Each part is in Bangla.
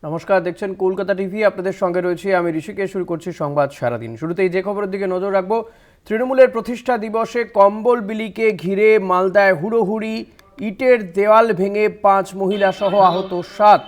নমস্কার, দেখছেন কলকাতা টিভি। আপনাদের সঙ্গে রয়েছে আমি ঋষিকেশ। শুরু করছি সংবাদ সারাদিন। শুরুতেই যে খবরের দিকে নজর রাখবো। তৃণমূলের প্রতিষ্ঠা দিবসে কম্বল বিলিকে ঘিরে মালদায় হুড়োহুড়ি, ইটের দেওয়াল ভেঙে 5 মহিলা সহ আহত 7।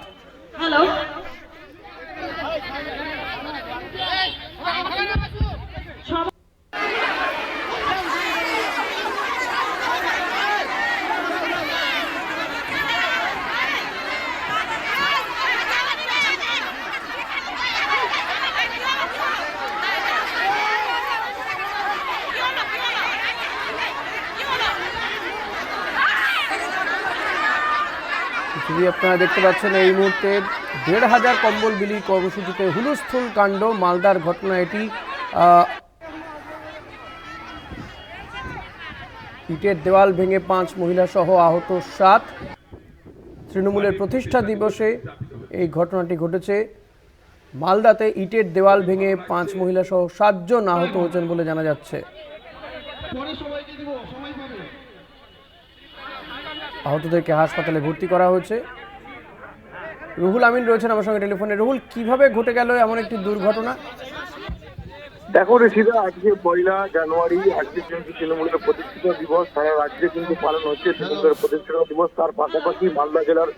আপনারা দেখতে পাচ্ছেন এই মুহূর্তে 1,500 কম্বল বিলি কর্মসূচিতে হুলস্থুল কাণ্ড। মালদার ঘটনা এটি। ইটের দেওয়াল ভেঙে 5 মহিলা সহ আহত 7। তৃণমূলের প্রতিষ্ঠা দিবসে এই ঘটনাটি ঘটেছে। মালদাতে ইটের দেওয়াল ভেঙে 5 মহিলা সহ 7 জন আহত হয়েছেন বলে জানা যাচ্ছে। আহতদেরকে হাসপাতালে ভর্তি করা হয়েছে। রুহুল আমিন রয়েছেন আমার সঙ্গে টেলিফোনে। রুহুল, কিভাবে ঘটে গেল এমন একটি দুর্ঘটনা? দেখো ঋষিদা, আজকে 1 জানুয়ারি, আজকে কিন্তু তৃণমূলের প্রতিষ্ঠা দিবস সারা রাজ্যে কিন্তু পালন হচ্ছে। তৃণমূলের প্রতিষ্ঠা দিবস, তার পাশাপাশি মালদা জেলার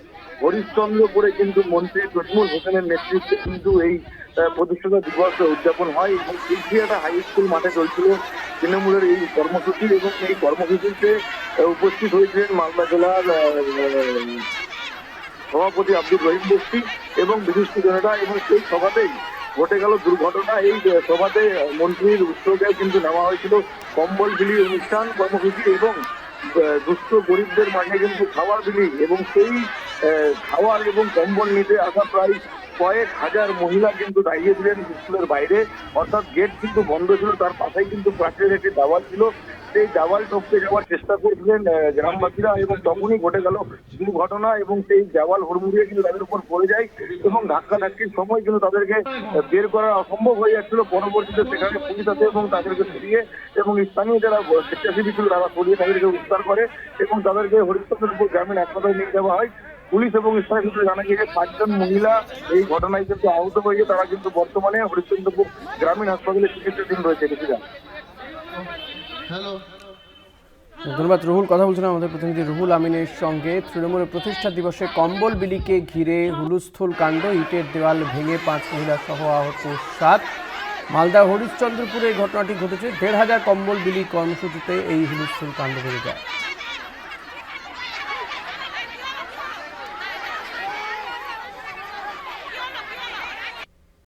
হরিশ্চন্দ্রপুরে কিন্তু মন্ত্রী তজমুল হোসেনের নেতৃত্বে কিন্তু এই প্রতিষ্ঠা দিবস উদযাপন হয় এবং একটা হাই স্কুল মাঠে চলছিল তৃণমূলের এই কর্মসূচি এবং এই কর্মসূচিতে উপস্থিত হয়েছিলেন মালদা জেলার সভাপতি আব্দুর রহিম বস্তি এবং বিশিষ্টজনেরা। এবং সেই সভাতেই ঘটে গেল দুর্ঘটনা। এই সভাতে মন্ত্রীর উদ্যোগে কিন্তু নেওয়া হয়েছিল কম্বল বিলি অনুষ্ঠান কর্মসূচি এবং দুস্থ গরিবদের মাঝে কিন্তু খাবার বিলি, এবং সেই খাবার এবং কম্বল নিতে আসা প্রায় কয়েক হাজার মহিলা কিন্তু দাঁড়িয়েছিলেন স্কুলের বাইরে, অর্থাৎ গেট কিন্তু বন্ধ ছিল, তার পাশেই কিন্তু প্রাচীরের একটি দেওয়াল ছিল। সেই দেওয়াল টপকে যাওয়ার চেষ্টা করছিলেন গ্রামবাসীরা এবং তখনই ঘটে গেল দুর্ঘটনা এবং সেই দেওয়াল হুড়মুড়িয়ে কিন্তু তাদের উপর পড়ে যায় এবং ধাক্কাধাক্কির সময় কিন্তু তাদেরকে বের করা অসম্ভব হয়ে যাচ্ছিল। পরবর্তীতে সেখানে পুলিশ আসে এবং তাদেরকে সরিয়ে এবং স্থানীয় যারা স্বেচ্ছাসেবী ছিল তারা সরিয়ে তাদেরকে উদ্ধার করে এবং তাদেরকে হরিশ্চন্দ্রপুর গ্রামীণ হাসপাতালে নিয়ে যাওয়া হয়। পুলিশ এবং স্থানীয় সূত্রে জানা গিয়েছে 5 জন মহিলা এই ঘটনায় কিন্তু আহত হয়েছে। তারা কিন্তু বর্তমানে হরিশ্চন্দ্রপুর গ্রামীণ হাসপাতালে চিকিৎসাধীন রয়েছে। ধন্যবাদ রুহুল। কথা বলছিলাম আমাদের প্রতিনিধি রুহুল আমিনের সঙ্গে। তৃণমূলের প্রতিষ্ঠা দিবসে কম্বল বিলিকে ঘিরে হুলস্থুল কাণ্ড, ইটের দেওয়াল ভেঙে 5 মহিলা সহ আহত 7। মালদা হরিশ্চন্দ্রপুরে এই ঘটনাটি ঘটেছে। 1,500 কম্বল বিলি কর্মসূচিতে এই হুলস্থুল কাণ্ড বেড়ে যায়।